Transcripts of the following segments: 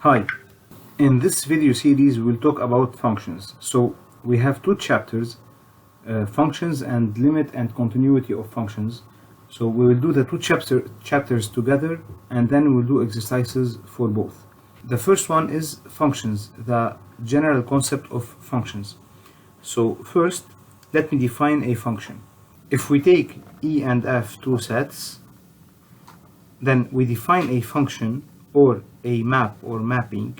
Hi, in this video series we will talk about functions. So we have two chapters, functions and limit and continuity of functions. So we will do the two chapters together, and then we'll do exercises for both. The first one is functions, the general concept of functions. So first, let me define a function. If we take E and F two sets, then we define a function or a map or mapping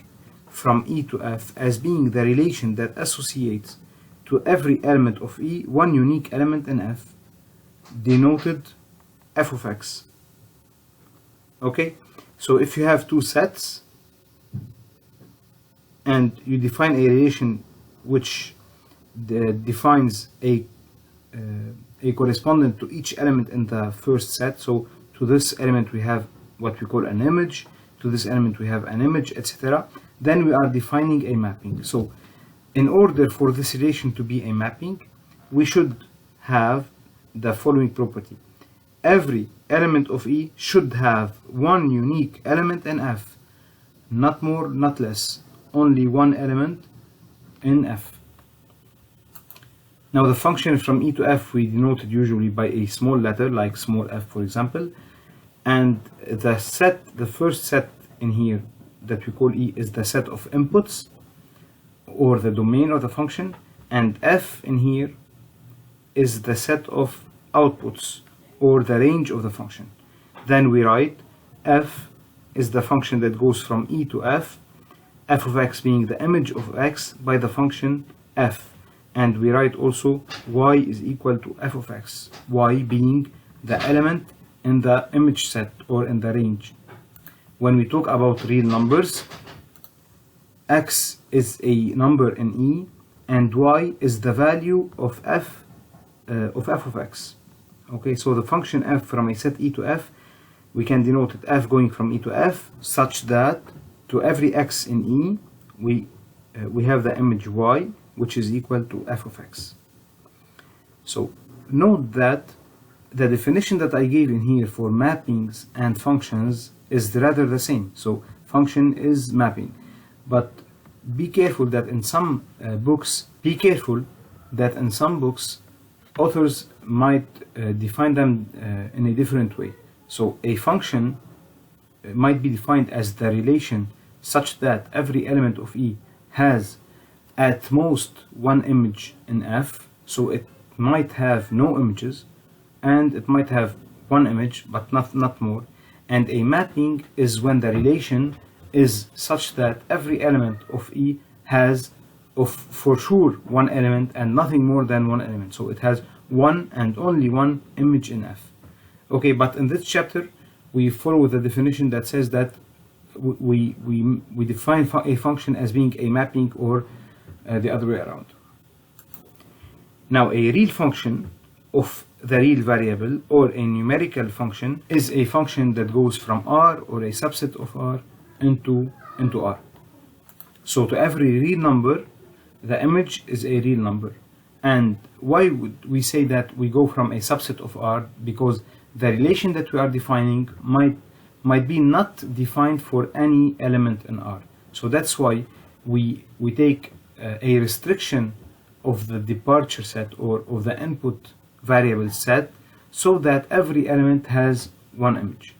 from E to F as being the relation that associates to every element of E one unique element in F, denoted f of x. Okay, so if you have two sets and you define a relation which defines a correspondent to each element in the first set, so to this element we have what we call an image, to this element we have an image, etc., then we are defining a mapping. So in order for this relation to be a mapping, we should have the following property. Every element of E should have one unique element in F, not more, not less, only one element in F. Now the function from E to F we denote it usually by a small letter like small f, for example, and the first set in here that we call E is the set of inputs or the domain of the function, and F in here is the set of outputs or the range of the function. Then we write f is the function that goes from E to f of x being the image of x by the function f, and we write also y is equal to f of x, y being the element in the image set or in the range. When we talk about real numbers, x is a number in E and y is the value of f of x. Okay, so the function f from a set E to f, we can denote it f going from E to f such that to every x in E we have the image y which is equal to f of x. So note that the definition that I gave in here for mappings and functions is rather the same. So function is mapping, but be careful that in some books authors might define them in a different way. So a function might be defined as the relation such that every element of E has at most one image in F, so it might have no images and it might have one image but not more. And a mapping is when the relation is such that every element of E has for sure one element and nothing more than one element, so it has one and only one image in F. Okay, but in this chapter we follow the definition that says that we define a function as being a mapping or the other way around. Now a real function of the real variable or a numerical function is a function that goes from R or a subset of R into R. So to every real number the image is a real number. And why would we say that we go from a subset of R? Because the relation that we are defining might be not defined for any element in R. So that's why we take a restriction of the departure set or of the input variable set so that every element has one image.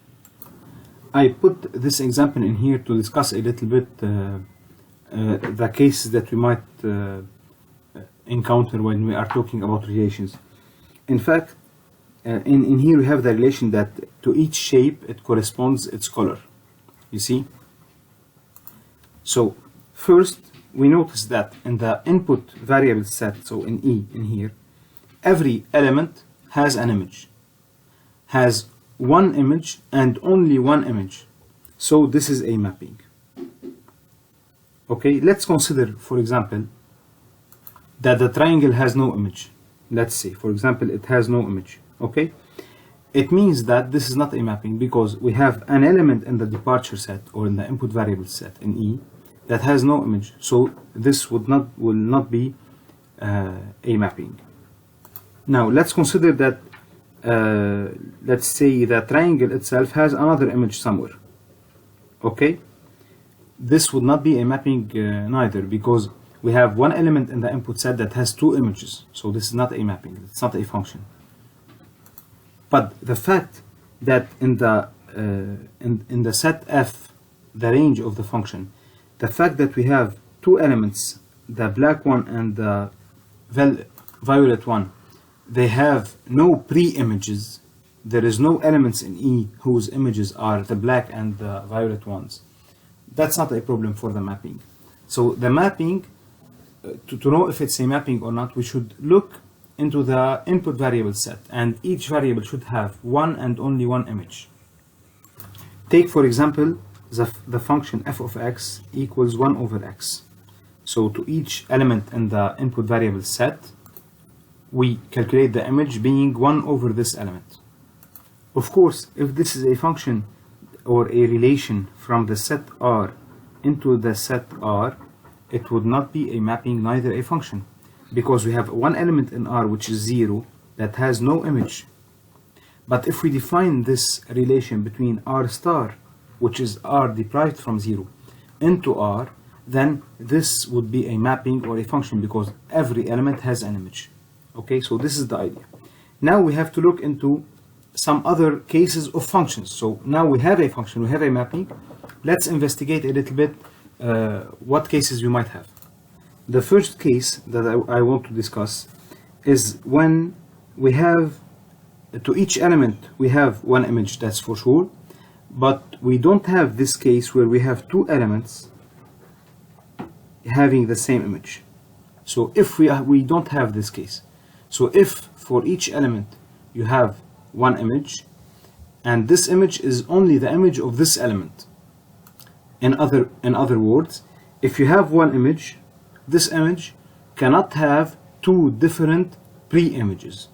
I put this example in here to discuss a little bit the cases that we might encounter when we are talking about relations. In fact, in here we have the relation that to each shape it corresponds its color. You see? So first we notice that in the input variable set, so in E in here, every element has an image, has one image and only one image. So this is a mapping. Okay, let's consider, for example, that the triangle has no image. Let's say, for example, it has no image. Okay, it means that this is not a mapping because we have an element in the departure set or in the input variable set in E that has no image. So this will not be a mapping. Now let's consider that let's say the triangle itself has another image somewhere. Okay, this would not be a mapping neither, because we have one element in the input set that has two images. So this is not a mapping, it's not a function. But the fact that in the set F, the range of the function, the fact that we have two elements, the black one and the violet one, they have no pre-images. There is no elements in E whose images are the black and the violet ones. That's not a problem for the mapping. So the mapping, to know if it's a mapping or not, we should look into the input variable set, and each variable should have one and only one image. Take for example the function f of x equals 1 over x. So to each element in the input variable set, we calculate the image being 1 over this element. Of course, if this is a function or a relation from the set R into the set R, it would not be a mapping, neither a function, because we have one element in R which is 0 that has no image. But if we define this relation between R star, which is R deprived from 0, into R, then this would be a mapping or a function, because every element has an image. Okay, so this is the idea. Now we have to look into some other cases of functions. So now we have a function, we have a mapping. Let's investigate a little bit what cases you might have. The first case that I want to discuss is when we have, to each element we have one image, that's for sure, but we don't have this case where we have two elements having the same image. So if we don't have this case, so if for each element you have one image, and this image is only the image of this element, in other words, if you have one image, this image cannot have two different pre-images.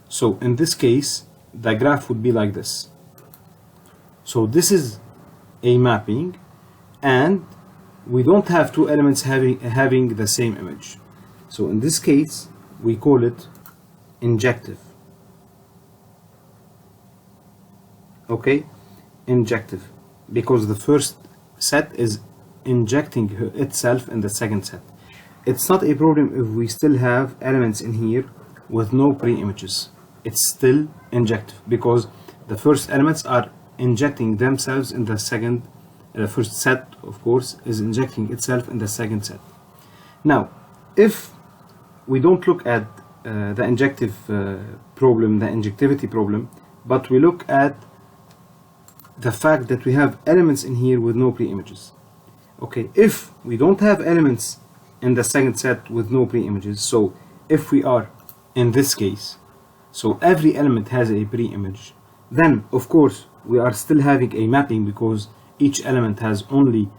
So in this case, the graph would be like this. So this is a mapping, and we don't have two elements having the same image. So in this case, we call it injective. Okay, injective, because the first set is injecting itself in the second set. It's not a problem if we still have elements in here with no pre-images. It's still injective, because the first elements are injecting themselves in the second. The first set, of course, is injecting itself in the second set. Now, if we don't look at the injective problem, the injectivity problem, but we look at the fact that we have elements in here with no pre-images. Okay, if we don't have elements in the second set with no pre-images, so if we are in this case, so every element has a pre-image, then of course we are still having a mapping, because each element has only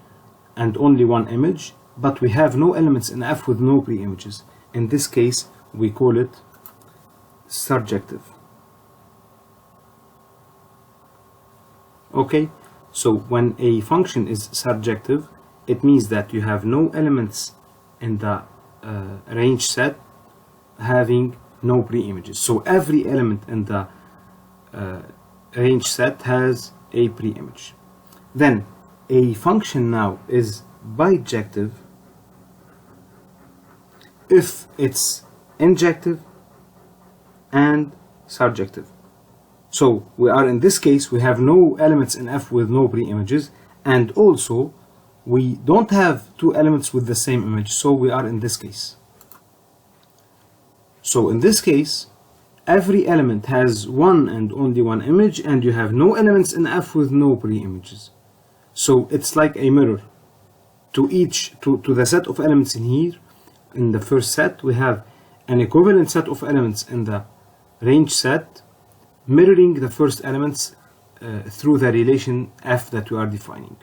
one image, but we have no elements in F with no pre-images. In this case, we call it surjective. Okay, so when a function is surjective, it means that you have no elements in the range set having no pre-images. So every element in the range set has a pre-image. Then a function now is bijective if it's injective and surjective. So we are in this case, we have no elements in F with no pre-images, and also we don't have two elements with the same image, so we are in this case. So in this case, every element has one and only one image, and you have no elements in F with no pre-images. So it's like a mirror. To the set of elements in here, in the first set, we have an equivalent set of elements in the range set, mirroring the first elements through the relation F that we are defining.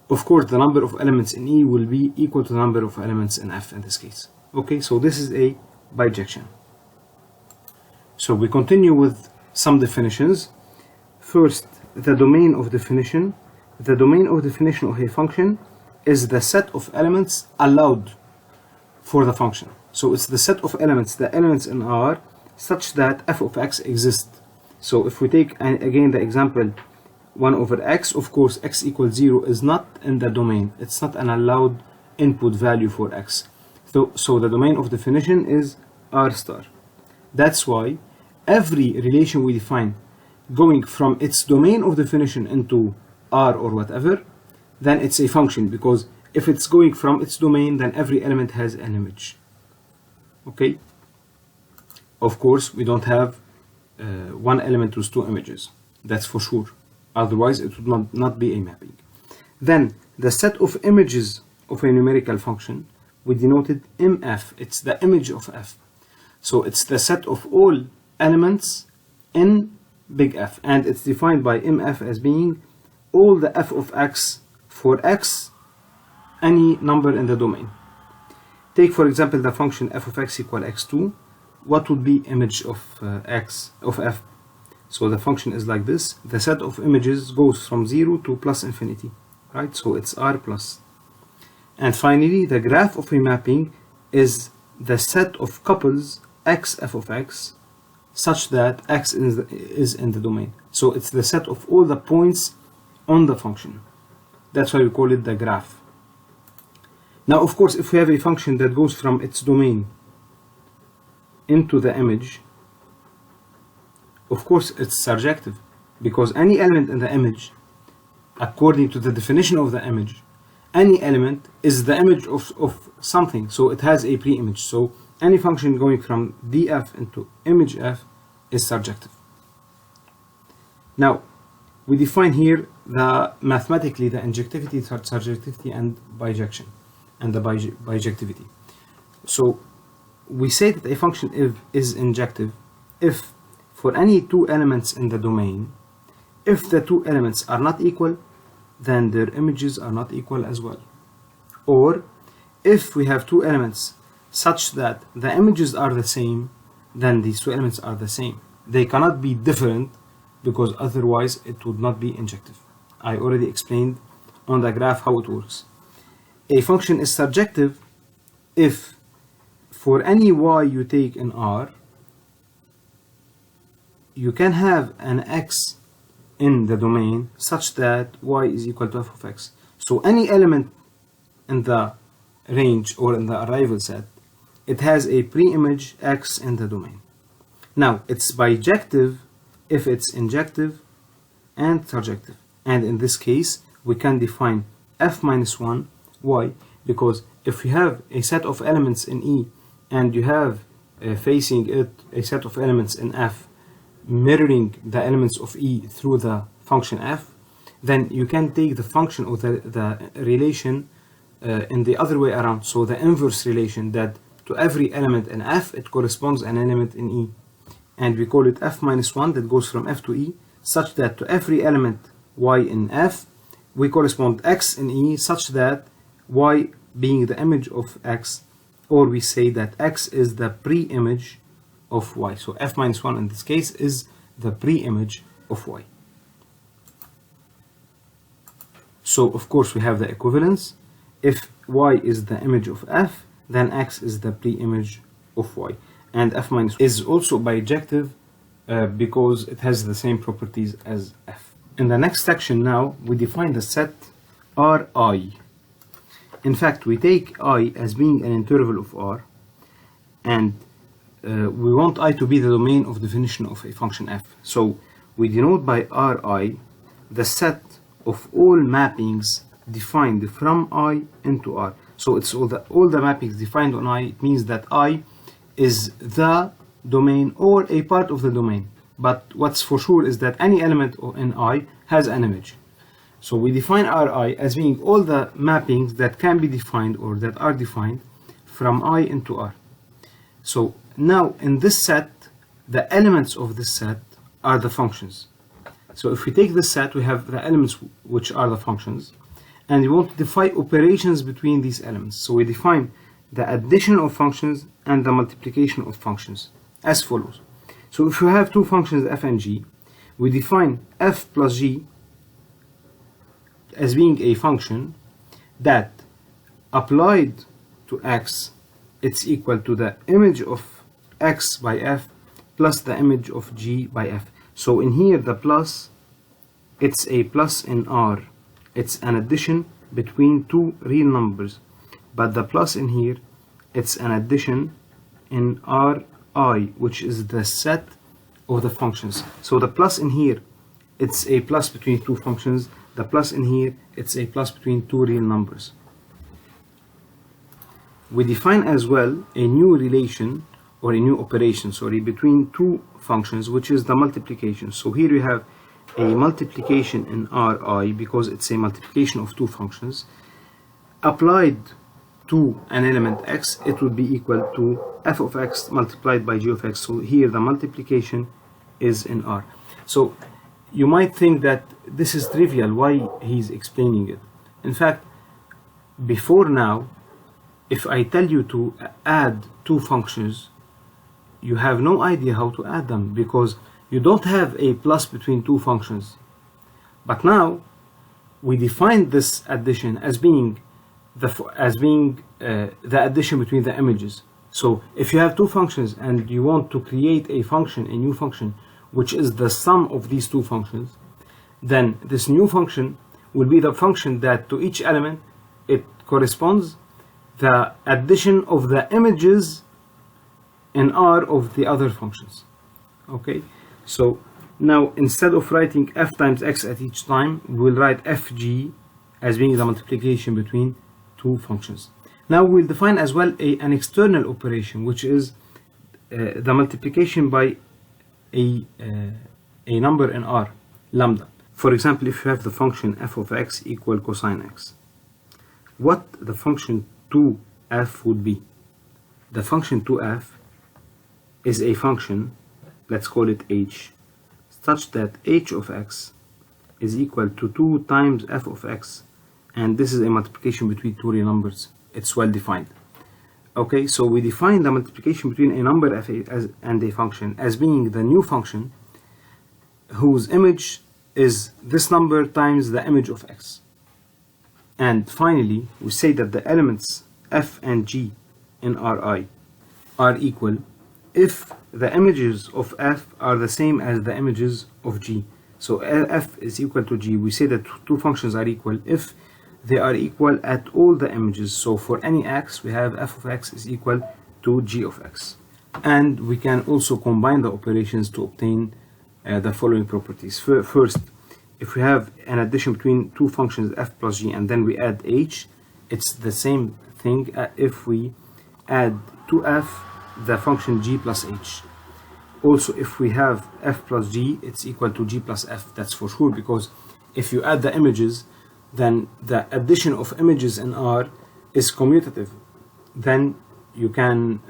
Of course, the number of elements in E will be equal to the number of elements in F in this case. Okay, so this is a bijection. So we continue with some definitions. First, the domain of definition. The domain of definition of a function is the set of elements allowed for the function. So it's the set of elements, the elements in R, such that f of x exists. So if we take again the example 1 over x. Of course, x equals 0 is not in the domain. It's not an allowed input value for x. So the domain of definition is r star. That's why every relation we define going from its domain of definition into r or whatever, then it's a function, because if it's going from its domain, then every element has an image. Okay? Of course, we don't have one element with two images. That's for sure. Otherwise, it would not be a mapping. Then, the set of images of a numerical function, we denoted mf. It's the image of f. So it's the set of all elements in big F. And it's defined by mf as being all the f of x for x, any number in the domain. Take, for example, the function f of x equal x2. What would be image of x of f? So the function is like this. The set of images goes from 0 to plus infinity, right? So it's r plus. And finally, the graph of a mapping is the set of couples x f of x such that x is in the domain. So it's the set of all the points on the function. That's why we call it the graph. Now, of course, if we have a function that goes from its domain into the image, of course it's surjective, because any element in the image, according to the definition of the image, any element is the image of something, so it has a pre-image. So any function going from df into image f is surjective. Now, we define here mathematically the injectivity, surjectivity, and bijection, and the bijectivity. So we say that a function is injective if for any two elements in the domain, if the two elements are not equal, then their images are not equal as well. Or if we have two elements such that the images are the same, then these two elements are the same. They cannot be different, because otherwise it would not be injective. I already explained on the graph how it works. A function is surjective if for any y you take in R, you can have an x in the domain such that y is equal to f of x. So any element in the range or in the arrival set, it has a pre-image x in the domain. Now, it's bijective if it's injective and surjective. And in this case, we can define f minus 1. Why? Because if you have a set of elements in E and you have facing it a set of elements in F mirroring the elements of E through the function f, then you can take the function or the relation in the other way around. So the inverse relation, that to every element in f, it corresponds an element in E. And we call it f minus 1, that goes from f to E, such that to every element y in f, we correspond x in E, such that y being the image of x, or we say that x is the pre-image of y. So f minus 1 in this case is the pre-image of y. So of course we have the equivalence. If y is the image of f, then x is the pre-image of y. And f minus is also bijective because it has the same properties as f. In the next section now, we define the set Ri. In fact, we take I as being an interval of R, and we want I to be the domain of definition of a function f. So we denote by Ri the set of all mappings defined from I into R. So it's all the mappings defined on I. It means that I is the domain or a part of the domain. But what's for sure is that any element in I has an image. So we define Ri as being all the mappings that can be defined or that are defined from I into R. So now in this set, the elements of this set are the functions. So if we take this set, we have the elements which are the functions, and we want to define operations between these elements. So we define the addition of functions and the multiplication of functions as follows. So if you have two functions f and g, we define f plus g as being a function that applied to x, it's equal to the image of x by f plus the image of g by f. So in here the plus it's a plus in R. It's an addition between two real numbers, but the plus in here, it's an addition in Ri, which is the set of the functions. So the plus in here, it's a plus between two functions. The plus in here, it's a plus between two real numbers. We define as well a new relation, or a new operation, sorry, between two functions, which is the multiplication. So here we have a multiplication in Ri, because it's a multiplication of two functions. Applied to an element x, it would be equal to f of x multiplied by g of x. So here the multiplication is in R. So you might think that this is trivial, why he's explaining it. In fact, before now, if I tell you to add two functions, you have no idea how to add them, because you don't have a plus between two functions. But now we define this addition as being the addition between the images. So if you have two functions and you want to create a function, a new function, which is the sum of these two functions, then this new function will be the function that to each element it corresponds the addition of the images in R of the other functions. Okay, so now instead of writing f times x at each time, we'll write fg as being the multiplication between two functions. Now we'll define as well an external operation, which is the multiplication by a number in R, lambda. For example, if you have the function f of x equal cosine x, what the function 2f would be? The function 2f is a function, let's call it h, such that h of x is equal to 2 times f of x, and this is a multiplication between two real numbers. It's well defined. Okay, so we define the multiplication between a number f and a function as being the new function whose image is this number times the image of x. And finally, we say that the elements f and g in Ri are equal if the images of f are the same as the images of g. So f is equal to g. We say that two functions are equal if they are equal at all the images. So for any x, we have f of x is equal to g of x. And we can also combine the operations to obtain the following properties. First, if we have an addition between two functions f plus g and then we add h, it's the same thing if we add to f the function g plus h. Also, if we have f plus g, it's equal to g plus f. That's for sure, because if you add the images, then the addition of images in R is commutative. Then you can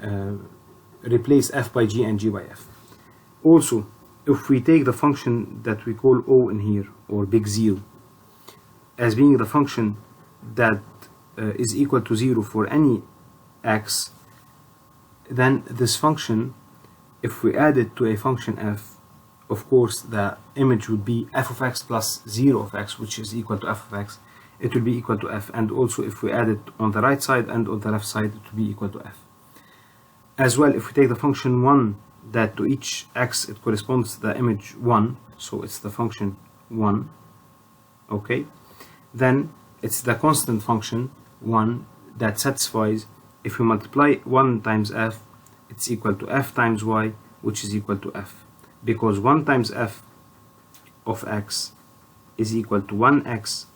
replace f by g and g by f. Also, if we take the function that we call O in here, or big zero, as being the function that is equal to 0 for any x, then this function, if we add it to a function f, of course the image would be f of x plus 0 of x, which is equal to f of x. It will be equal to f. And also if we add it on the right side and on the left side, it will be equal to f. As well, if we take the function 1, that to each x it corresponds to the image 1, so it's the function 1, okay, then it's the constant function 1 that satisfies if we multiply 1 times f, it's equal to f times y, which is equal to f, because 1 times f of x is equal to 1x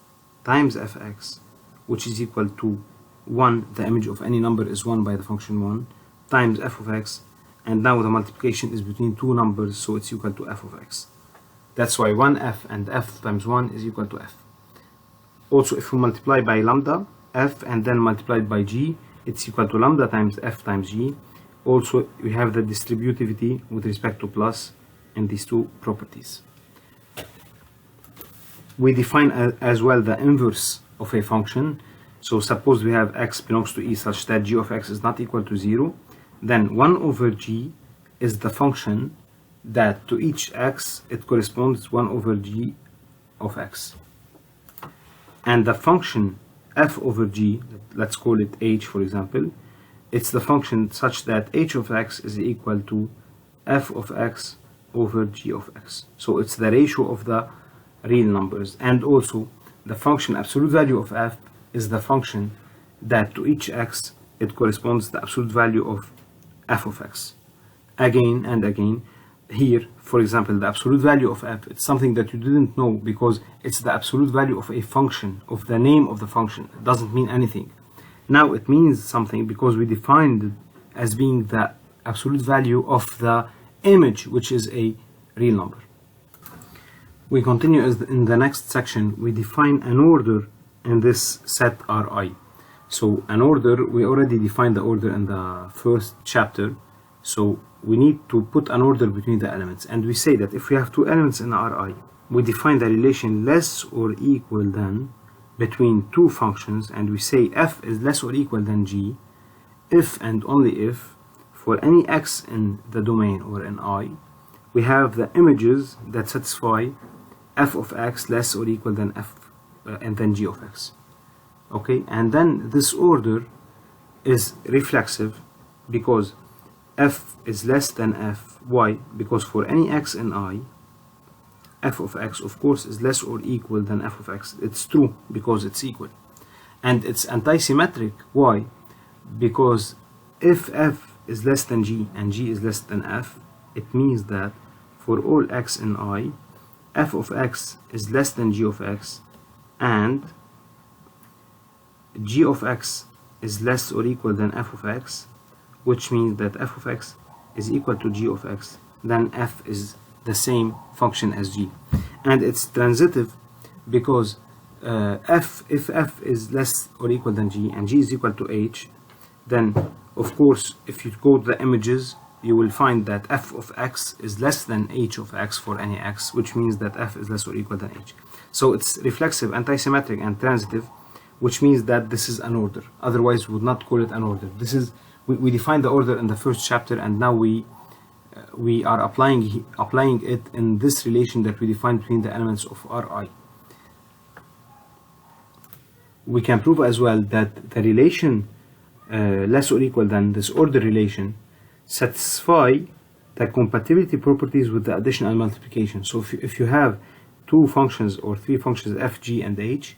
times fx, which is equal to 1, the image of any number is 1 by the function 1, times f of x, and now the multiplication is between two numbers, so it's equal to f of x. That's why 1f and f times 1 is equal to f. Also, if we multiply by lambda f and then multiplied by g, it's equal to lambda times f times g. Also, we have the distributivity with respect to plus in these two properties. We define as well the inverse of a function. So suppose we have x belongs to E such that g of x is not equal to 0, then 1 over g is the function that to each x it corresponds 1 over g of x. And the function f over g, let's call it h for example, it's the function such that h of x is equal to f of x over g of x. So it's the ratio of the real numbers. And also the function absolute value of f is the function that to each x it corresponds to the absolute value of f of x. Again and again, here for example the absolute value of f, it's something that you didn't know because it's the absolute value of a function, of the name of the function. It doesn't mean anything. Now it means something because we defined it as being the absolute value of the image, which is a real number. We continue in the next section. We define an order in this set Ri. So an order, we already defined the order in the first chapter, so we need to put an order between the elements, and we say that if we have two elements in Ri, we define the relation less or equal than between two functions, and we say f is less or equal than g if and only if for any x in the domain or in I we have the images that satisfy f of x less or equal than f and then g of x. Okay, and then this order is reflexive because f is less than f. Why? Because for any x in I, f of x of course is less or equal than f of x. It's true because it's equal. And it's anti-symmetric. Why? Because if f is less than g and g is less than f, it means that for all x in I, f of x is less than g of x and g of x is less or equal than f of x, which means that f of x is equal to g of x, then f is the same function as g. And it's transitive because if f is less or equal than g and g is equal to h, then of course if you go to the images you will find that f of x is less than h of x for any x, which means that f is less or equal than h. So it's reflexive, anti-symmetric, and transitive, which means that this is an order. Otherwise we would not call it an order. This is we defined the order in the first chapter, and now we are applying it in this relation that we defined between the elements of Ri. We can prove as well that the relation less or equal than, this order relation, satisfy the compatibility properties with the addition and multiplication. So if you have two functions or three functions f, g, and h,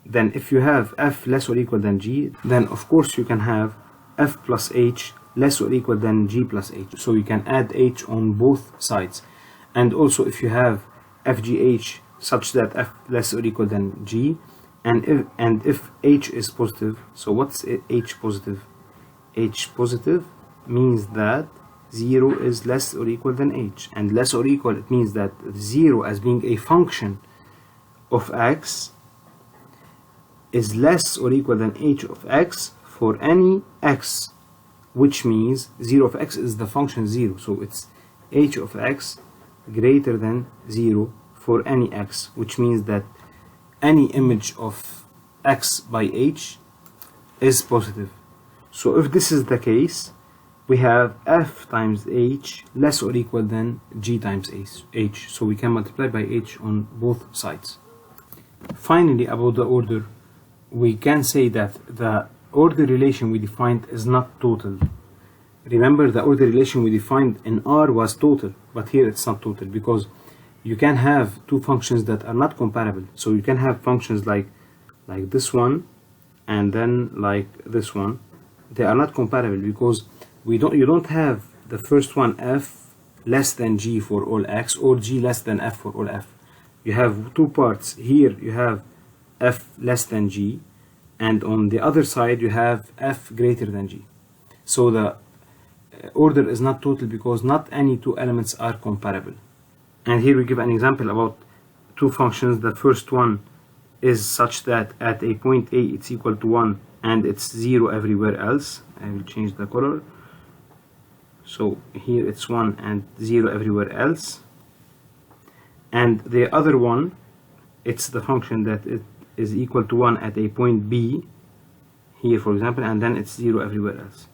then if you have f less or equal than g, then of course you can have f plus h less or equal than g plus h. So you can add h on both sides. And also if you have fgh such that f less or equal than g, and if h is positive, so what's h positive? H positive means that 0 is less or equal than h, and less or equal, it means that 0 as being a function of x is less or equal than h of x for any x, which means 0 of x is the function 0, so it's h of x greater than 0 for any x, which means that any image of x by h is positive. So if this is the case, we have f times h less or equal than g times h, so we can multiply by h on both sides. Finally, about the order, we can say that the order relation we defined is not total. Remember, the order relation we defined in R was total, but here it's not total because you can have two functions that are not comparable. So you can have functions like this one and then like this one. They are not comparable because you don't have the first one f less than g for all x or g less than f for all f. You have two parts. Here you have f less than g, and on the other side you have f greater than g. So the order is not total because not any two elements are comparable. And here we give an example about two functions. The first one is such that at a point a it's equal to 1 and it's 0 everywhere else. I will change the color. So here it's 1 and 0 everywhere else. And the other one, it's the function that it is equal to 1 at a point b, here for example, and then it's 0 everywhere else.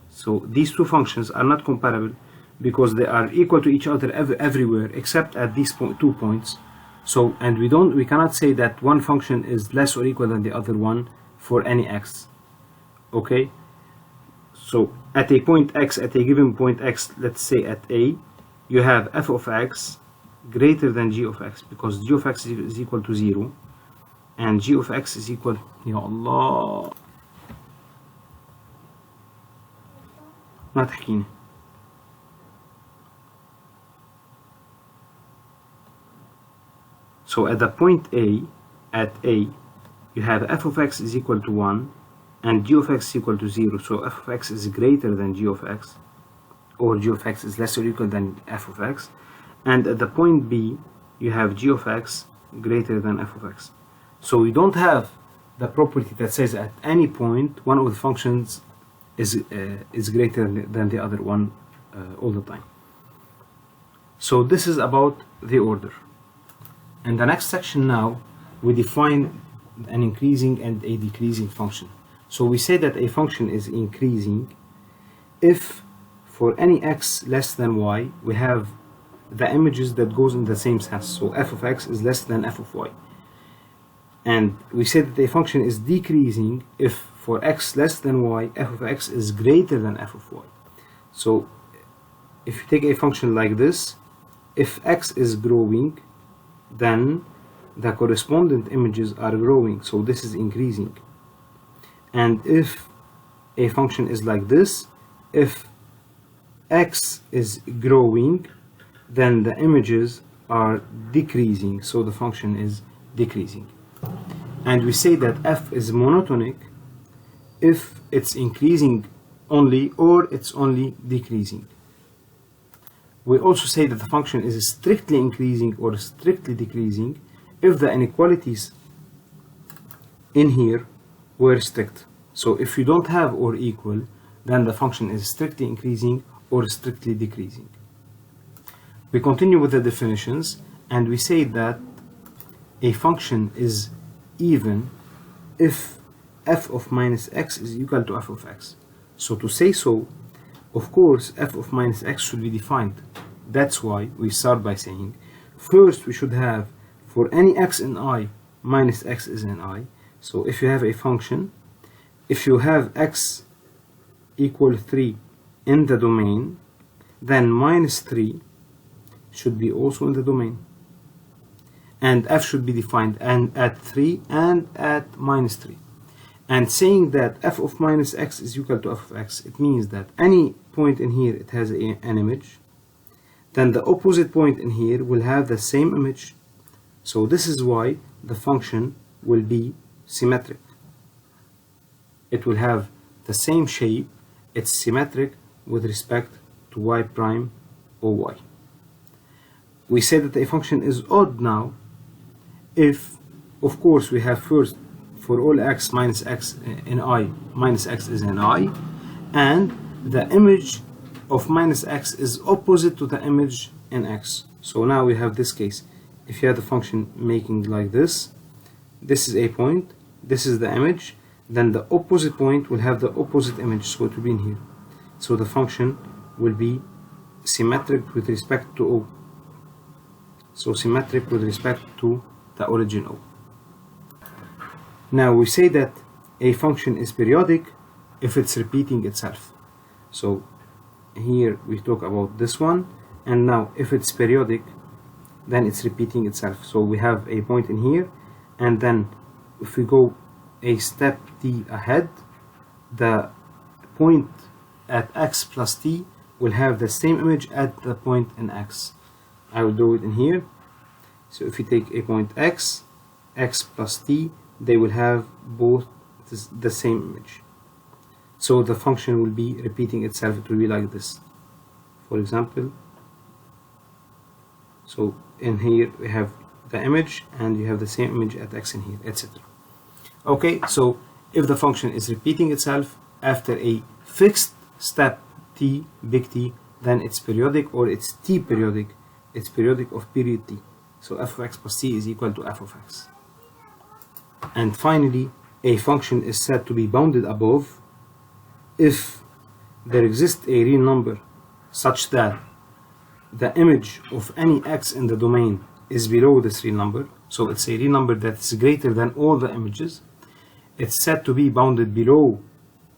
So these two functions are not comparable because they are equal to each other everywhere except at these 2 points. So, and we cannot say that one function is less or equal than the other one for any x. Okay, so at a point x, at a given point x, let's say at a, you have f of x greater than g of x, because g of x is equal to 0 and g of x is equal, ya Allah ما تحكيني. So at the point A, you have f of x is equal to 1 and g of x is equal to 0, so f of x is greater than g of x, or g of x is less or equal than f of x, and at the point B you have g of x greater than f of x. So we don't have the property that says at any point one of the functions is greater than the other one all the time. So this is about the order. In the next section now we define an increasing and a decreasing function. So we say that a function is increasing if for any x less than y we have the images that goes in the same sense, so f of x is less than f of y. And we say that a function is decreasing if for x less than y f of x is greater than f of y. So if you take a function like this, if x is growing then the correspondent images are growing, so this is increasing. And if a function is like this, if x is growing then the images are decreasing, so the function is decreasing. And we say that f is monotonic if it's increasing only or it's only decreasing. We also say that the function is strictly increasing or strictly decreasing if the inequalities in here were strict. So if you don't have or equal, then the function is strictly increasing or strictly decreasing. We continue with the definitions and we say that a function is even if f of minus x is equal to f of x. So to say so, of course f of minus x should be defined. That's why we start by saying first we should have for any x in I minus x is in I. So if you have a function, if you have x equal 3 in the domain, then minus 3 should be also in the domain, and f should be defined and at 3 and at minus 3. And saying that f of minus x is equal to f of x, it means that any point in here it has an image, then the opposite point in here will have the same image. So this is why the function will be symmetric. It will have the same shape, it's symmetric with respect to y prime or y. We say that a function is odd now if, of course, we have first for all x minus x in I, minus x is in I, and the image of minus x is opposite to the image in x. So now we have this case. If you have the function making like this, this is a point, this is the image, then the opposite point will have the opposite image, so it will be in here. So the function will be symmetric with respect to O. So symmetric with respect to the origin O. Now we say that a function is periodic if it's repeating itself. So here we talk about this one, and now if it's periodic then it's repeating itself. So we have a point in here, and then if we go a step t ahead, the point at x plus t will have the same image at the point in x. I will do it in here. So if you take a point x plus t, they will have both the same image. So the function will be repeating itself. It will be like this, for example. So in here we have the image and you have the same image at x in here, etc. Okay, so if the function is repeating itself after a fixed step t, big T, then it's periodic, or it's t periodic. It's periodic of period t. So f of x plus t is equal to f of x. And finally, a function is said to be bounded above if there exists a real number such that the image of any x in the domain is below this real number. So it's a real number that's greater than all the images. It's said to be bounded below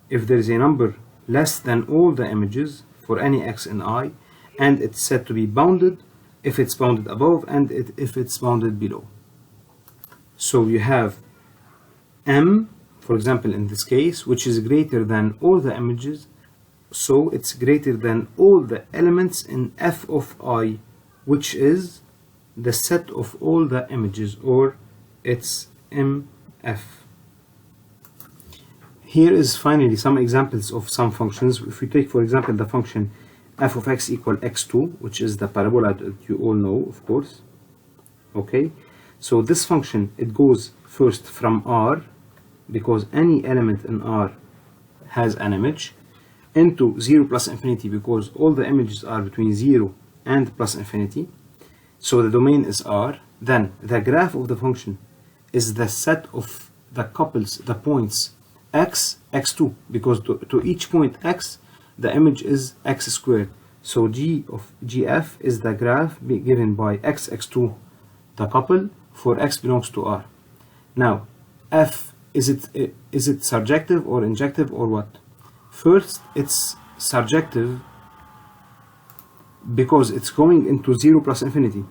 if there is a number less than all the images for any x in I, and it's said to be bounded if it's bounded above and if it's bounded below. So you have M, for example, in this case, which is greater than all the images, so it's greater than all the elements in f of I, which is the set of all the images, or it's MF. Here is finally some examples of some functions. If we take, for example, the function f of x equal x2, which is the parabola that you all know, of course. Okay, so this function, it goes first from R, because any element in R has an image, into 0 plus infinity, because all the images are between 0 and plus infinity. So the domain is R. Then the graph of the function is the set of the couples, the points x, x2, because to each point x, the image is x squared. So G of GF is the graph given by x, x2, the couple, for x belongs to R. Now, F, is it surjective or injective or what? First, it's surjective because it's going into 0 plus infinity.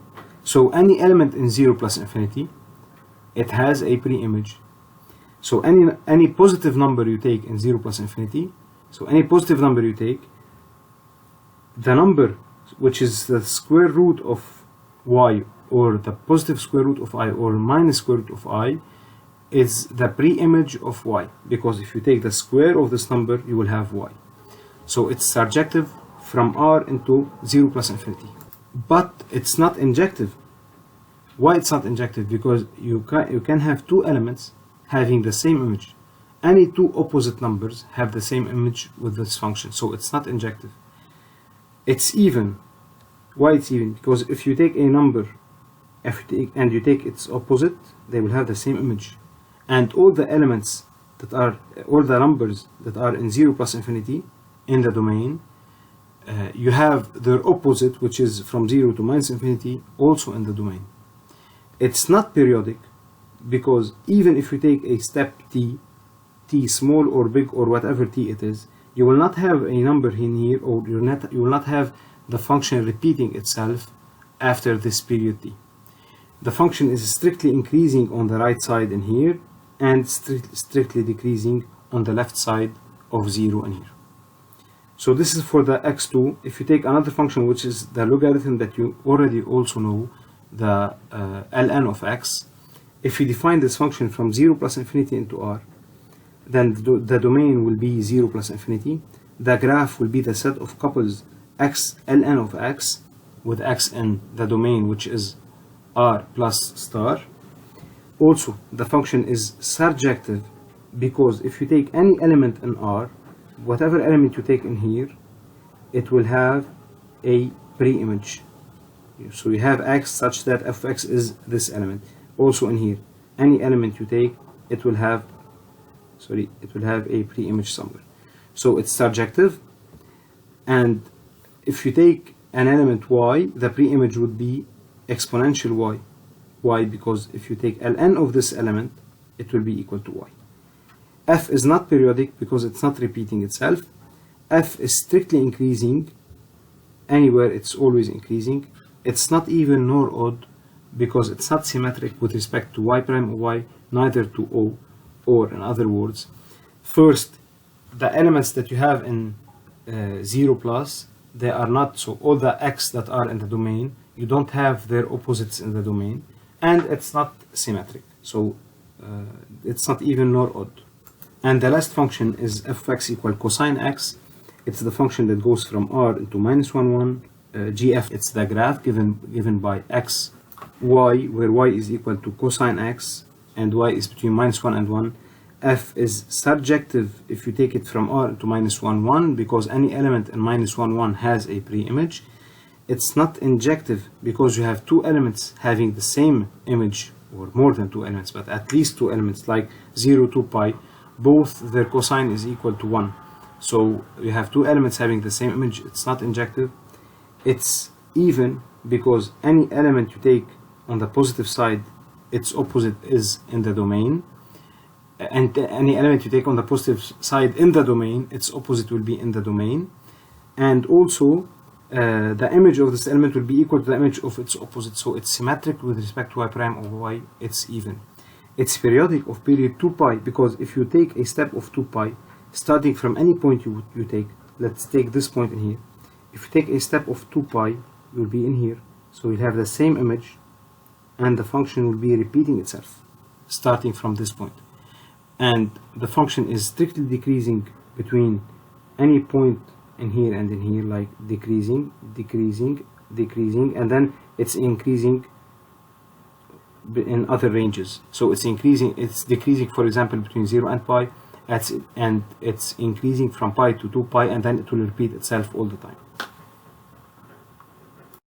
So any element in 0 plus infinity, it has a pre-image. So any positive number you take in 0 plus infinity, so any positive number you take, the number which is the square root of y, or the positive square root of I, or minus square root of I, is the pre-image of y, because if you take the square of this number, you will have y. So it's surjective from R into 0 plus infinity. But it's not injective. Why it's not injective? Because you can have two elements having the same image. Any two opposite numbers have the same image with this function, so it's not injective. It's even. Why it's even? Because if you take a number and you take its opposite, they will have the same image. And all the elements that are, all the numbers that are in 0 plus infinity in the domain, you have their opposite, which is from 0 to minus infinity, also in the domain. It's not periodic, because even if you take a step t small or big or whatever t it is, you will not have a number in here, or you will not have the function repeating itself after this period t. The function is strictly increasing on the right side in here, and strictly decreasing on the left side of 0 in here. So this is for the x2. If you take another function, which is the logarithm that you already also know, the ln of x, if you define this function from 0 plus infinity into R, then the domain will be 0 plus infinity. The graph will be the set of couples x ln of x, with x in the domain, which is R plus star. Also, the function is surjective, because if you take any element in R, whatever element you take in here, it will have a pre-image. So you have x such that f of x is this element. Also in here, any element you take, it will have a pre-image somewhere. So it's surjective, and if you take an element y, the pre-image would be exponential y. Why? Because if you take ln of this element, it will be equal to y. F is not periodic because it's not repeating itself. F is strictly increasing. Anywhere it's always increasing. It's not even nor odd, because it's not symmetric with respect to y prime or y, neither to O, or in other words, first, the elements that you have in 0 plus, they are not, so all the x that are in the domain, you don't have their opposites in the domain, and it's not symmetric, so it's not even nor odd. And the last function is f of x equal cosine x. It's the function that goes from R into minus 1, 1. GF, it's the graph given by x, y, where y is equal to cosine x, and y is between minus 1 and 1. F is surjective if you take it from R into minus 1, 1, because any element in minus 1, 1 has a pre-image. It's not injective because you have two elements having the same image, or more than two elements, but at least two elements, like 0, 2 pi, both their cosine is equal to 1. So you have two elements having the same image. It's not injective. It's even because any element you take on the positive side, its opposite is in the domain, and any element you take on the positive side in the domain, its opposite will be in the domain. And also the image of this element will be equal to the image of its opposite, so it's symmetric with respect to y prime over y, it's even. It's periodic of period 2 pi, because if you take a step of 2 pi, starting from any point you take, let's take this point in here, if you take a step of 2 pi, you'll be in here, so you'll have the same image, and the function will be repeating itself, starting from this point. And the function is strictly decreasing between any point in here and in here, like decreasing, decreasing, decreasing, and then it's increasing in other ranges. So it's increasing, it's decreasing, for example, between 0 and pi, and it's increasing from pi to 2 pi, and then it will repeat itself all the time.